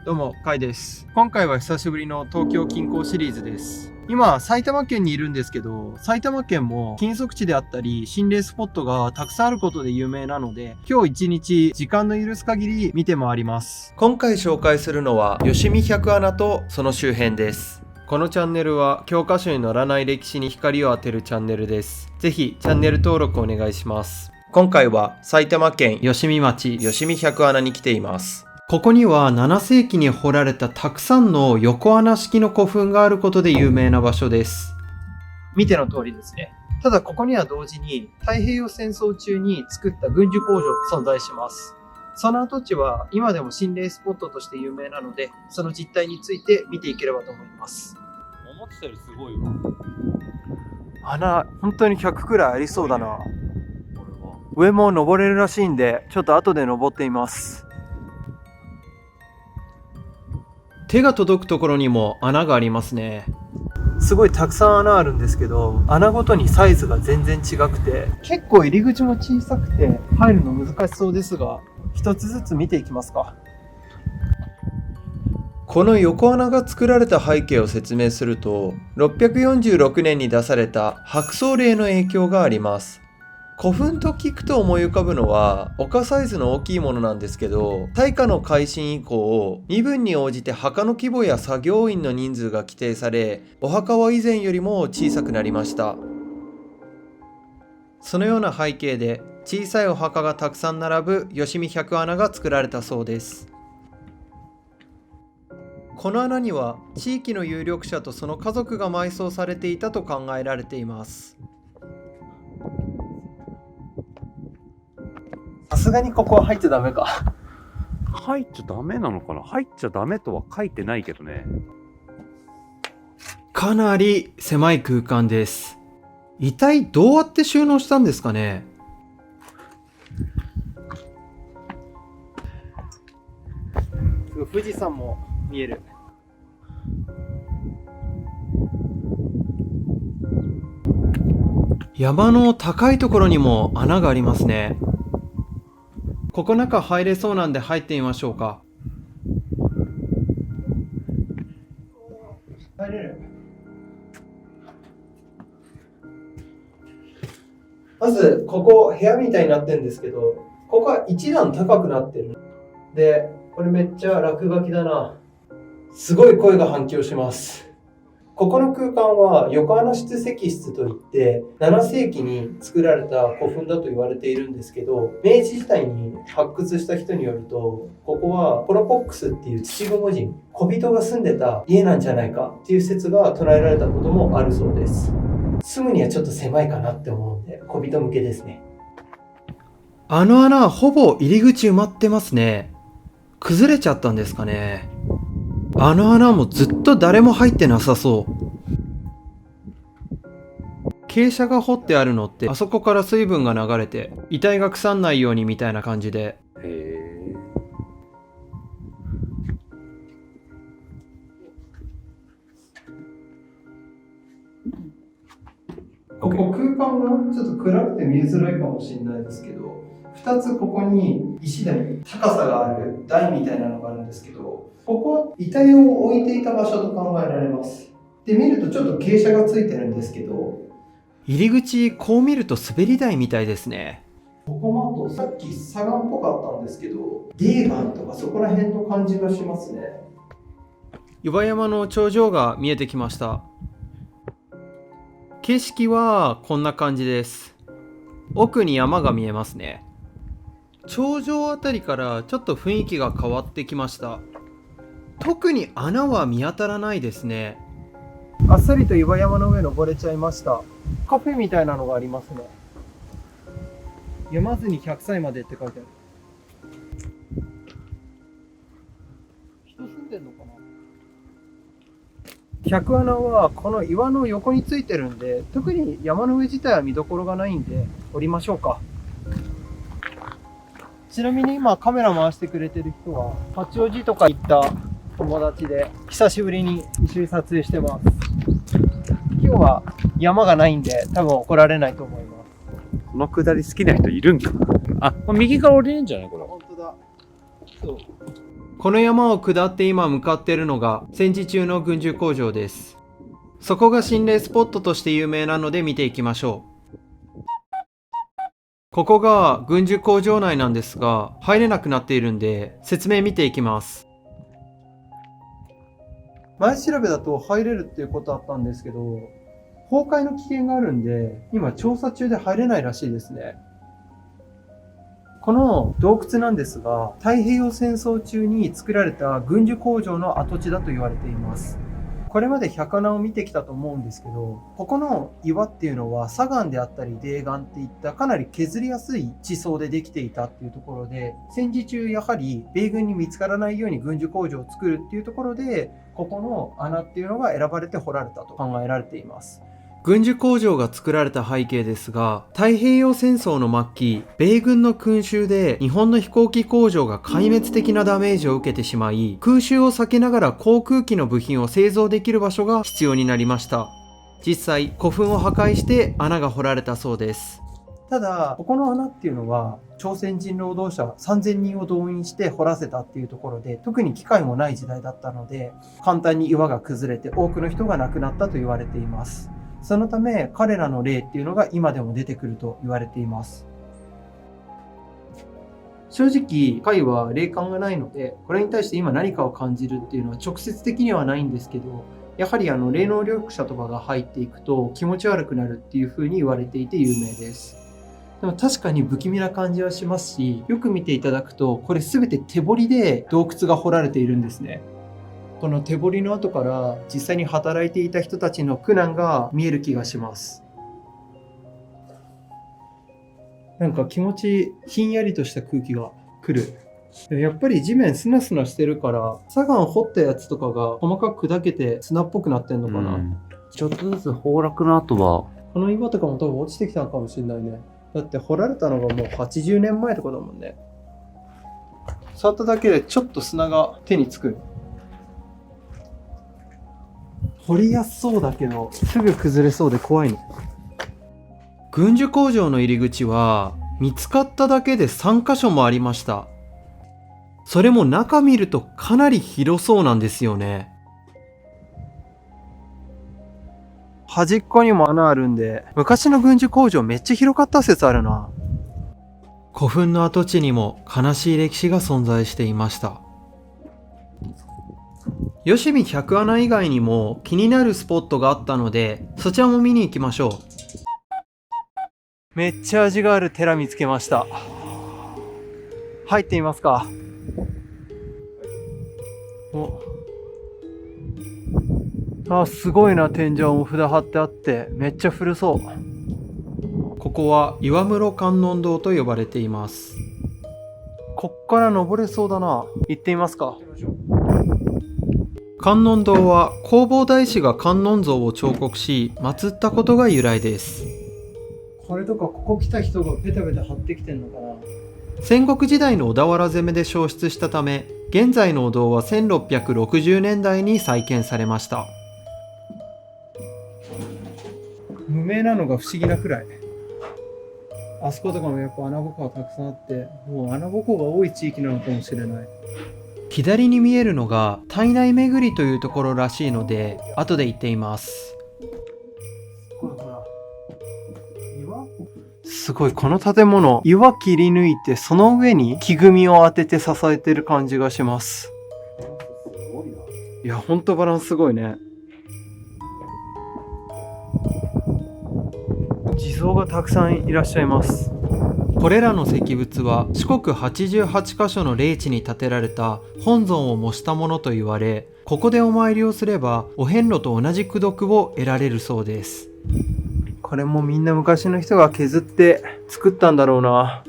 どうも、カイです。今回は久しぶりの東京近郊シリーズです。今、埼玉県にいるんですけど、埼玉県も禁足地であったり、心霊スポットがたくさんあることで有名なので、今日一日、時間の許す限り見て回ります。今回紹介するのは、吉見百穴とその周辺です。このチャンネルは、教科書に載らない歴史に光を当てるチャンネルです。ぜひ、チャンネル登録お願いします。今回は、埼玉県吉見町吉見百穴に来ています。ここには7世紀に掘られたたくさんの横穴式の古墳があることで有名な場所です。見ての通りですね。ただここには同時に太平洋戦争中に作った軍需工場が存在します。その跡地は今でも心霊スポットとして有名なので、その実態について見ていければと思います。思ってたよりすごいわ。穴、本当に100くらいありそうだな。上も登れるらしいんで、ちょっと後で登ってみます。手が届くところにも穴がありますね。すごいたくさん穴あるんですけど、穴ごとにサイズが全然違くて、結構入り口も小さくて入るの難しそうですが、一つずつ見ていきますか。この横穴が作られた背景を説明すると、646年に出された白藻令の影響があります。古墳と聞くと思い浮かぶのは丘サイズの大きいものなんですけど、大化の改新以降、身分に応じて墓の規模や作業員の人数が規定され、お墓は以前よりも小さくなりました。そのような背景で小さいお墓がたくさん並ぶ吉見百穴が作られたそうです。この穴には地域の有力者とその家族が埋葬されていたと考えられています。さすがにここは入っちゃダメか。入っちゃダメなのかな。入っちゃダメとは書いてないけどね。かなり狭い空間です。一体どうやって収納したんですかね。富士山も見える。山の高いところにも穴がありますね。ここ中入れそうなんで入ってみましょうか。入れる。まずここ部屋みたいになってるんですけど、ここは一段高くなってる。で、これめっちゃ落書きだな。すごい声が反響します。ここの空間は横穴室石室といって7世紀に作られた古墳だと言われているんですけど、明治時代に発掘した人によると、ここはポロポックスっていう土蜘蛛人、小人が住んでた家なんじゃないかっていう説が唱えられたこともあるそうです。住むにはちょっと狭いかなって思うんで、小人向けですね。あの穴はほぼ入り口埋まってますね。崩れちゃったんですかね。あの穴もずっと誰も入ってなさそう。傾斜が掘ってあるのって、あそこから水分が流れて遺体が腐んないようにみたいな感じで。へえ。ここ空間がちょっと暗くて見えづらいかもしれないですけど、2つここに石台、高さがある台みたいなのがあるんですけど、ここは遺体を置いていた場所と考えられます。で、見るとちょっと傾斜がついてるんですけど、入り口こう見ると滑り台みたいですね。ここもあとさっき砂岩っぽかったんですけど、泥岩とかそこら辺の感じがしますね。岩山の頂上が見えてきました。景色はこんな感じです。奥に山が見えますね。頂上あたりからちょっと雰囲気が変わってきました。特に穴は見当たらないですね。あっさりと岩山の上登れちゃいました。カフェみたいなのがありますね。読まずに100歳までって書いてある。人住んでんのかな。百穴はこの岩の横についてるんで、特に山の上自体は見どころがないんで降りましょうか。ちなみに今カメラ回してくれてる人は八王子とか行った友達で、久しぶりに一緒に撮影してます。今日は山がないんで多分怒られないと思います。この下り好きな人いるんかな。あ、右から降りるんじゃないこれ。本当だ。そう。この山を下って今向かっているのが戦時中の軍需工場です。そこが心霊スポットとして有名なので見ていきましょう。ここが軍需工場内なんですが、入れなくなっているんで説明見ていきます。前調べだと入れるっていうことあったんですけど、崩壊の危険があるんで今調査中で入れないらしいですね。この洞窟なんですが、太平洋戦争中に作られた軍需工場の跡地だと言われています。これまで百穴を見てきたと思うんですけど、ここの岩っていうのは砂岩であったり泥岩っていったかなり削りやすい地層でできていたっていうところで、戦時中やはり米軍に見つからないように軍需工場を作るっていうところで、ここの穴っていうのが選ばれて掘られたと考えられています。軍需工場が作られた背景ですが、太平洋戦争の末期、米軍の空襲で日本の飛行機工場が壊滅的なダメージを受けてしまい、空襲を避けながら航空機の部品を製造できる場所が必要になりました。実際、古墳を破壊して穴が掘られたそうです。ただ、ここの穴っていうのは、朝鮮人労働者3000人を動員して掘らせたっていうところで、特に機械もない時代だったので、簡単に岩が崩れて多くの人が亡くなったと言われています。そのため彼らの霊っていうのが今でも出てくると言われています。正直貝は霊感がないので、これに対して今何かを感じるっていうのは直接的にはないんですけど、やはり霊能力者とかが入っていくと気持ち悪くなるっていう風に言われていて有名です。でも確かに不気味な感じはしますし、よく見ていただくとこれ全て手彫りで洞窟が掘られているんですね。この手彫りの跡から実際に働いていた人たちの苦難が見える気がします。なんか気持ちひんやりとした空気が来る。やっぱり地面スナスナしてるから砂岩掘ったやつとかが細かく砕けて砂っぽくなってんのかな。ちょっとずつ崩落の跡はこの岩とかも多分落ちてきたのかもしれないね。だって掘られたのがもう80年前とかだもんね。触っただけでちょっと砂が手につく。掘りやすそうだけどすぐ崩れそうで怖いね。軍需工場の入り口は見つかっただけで3カ所もありました。それも中見るとかなり広そうなんですよね。端っこにも穴あるんで、昔の軍需工場めっちゃ広かった説あるな。古墳の跡地にも悲しい歴史が存在していました。吉見百穴以外にも気になるスポットがあったので、そちらも見に行きましょう。めっちゃ味がある寺見つけました。入ってみますか。すごいな。天井も札貼ってあってめっちゃ古そう。ここは岩室観音堂と呼ばれています。こっから登れそうだな。行ってみますか。観音堂は弘法大師が観音像を彫刻し祀ったことが由来です。これとかここ来た人がペタペタ貼ってきてんのかな。戦国時代の小田原攻めで焼失したため、現在のお堂は1660年代に再建されました。無名なのが不思議なくらい。あそことかもやっぱ穴ぼこがたくさんあって、もう穴ぼこが多い地域なのかもしれない。左に見えるのが胎内巡りというところらしいので、後で行っています。すごい、この建物、岩切り抜いてその上に木組みを当てて支えてる感じがします。いや、ほんとバランスすごいね。地蔵がたくさんいらっしゃいます。これらの石仏は四国88カ所の霊地に建てられた本尊を模したものと言われ、ここでお参りをすればお遍路と同じ功徳を得られるそうです。これもみんな昔の人が削って作ったんだろうな。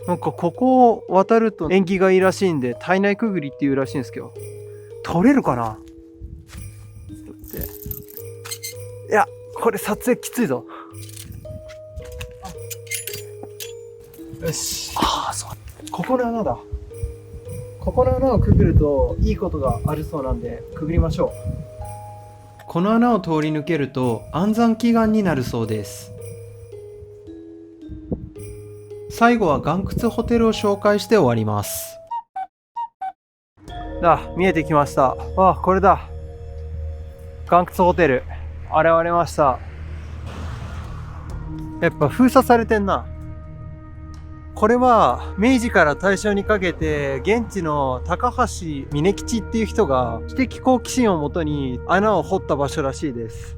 なんかここを渡ると縁起がいいらしいんで、胎内くぐりっていうらしいんですけど、取れるかな。いや、これ撮影きついぞ。よし。ここの穴だ。ここの穴をくぐるといいことがあるそうなんでくぐりましょう。この穴を通り抜けると安産祈願になるそうです。最後は岩窟ホテルを紹介して終わります。見えてきました。これだ。岩窟ホテル。現れました。やっぱ封鎖されてんな。これは明治から大正にかけて現地の高橋峯吉っていう人が知的好奇心をもとに穴を掘った場所らしいです。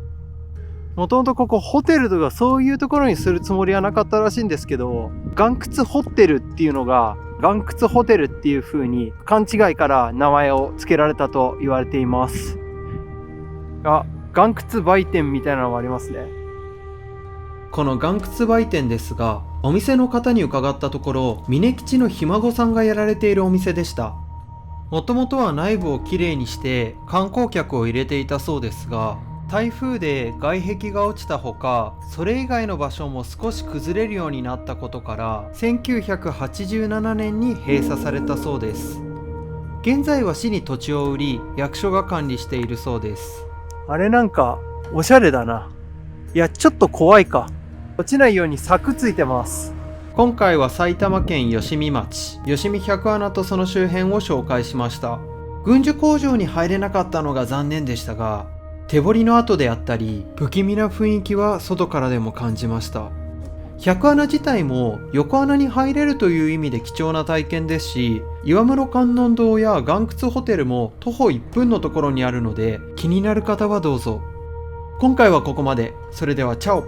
もともとここホテルとかそういうところにするつもりはなかったらしいんですけど、岩窟ホテルっていうのが岩窟ホテルっていう風に勘違いから名前を付けられたと言われています。岩窟売店みたいなのもありますね。この岩窟売店ですが、お店の方に伺ったところ、峯吉のひ孫さんがやられているお店でした。もともとは内部をきれいにして観光客を入れていたそうですが、台風で外壁が落ちたほか、それ以外の場所も少し崩れるようになったことから1987年に閉鎖されたそうです。現在は市に土地を売り、役所が管理しているそうです。あれなんかおしゃれだな。いや、ちょっと怖いか。落ちないように柵ついてます。今回は埼玉県吉見町、吉見百穴とその周辺を紹介しました。軍需工場に入れなかったのが残念でしたが、手彫りの跡であったり不気味な雰囲気は外からでも感じました。百穴自体も横穴に入れるという意味で貴重な体験ですし、岩室観音堂や岩窟ホテルも徒歩1分のところにあるので、気になる方はどうぞ。今回はここまで。それではチャオ。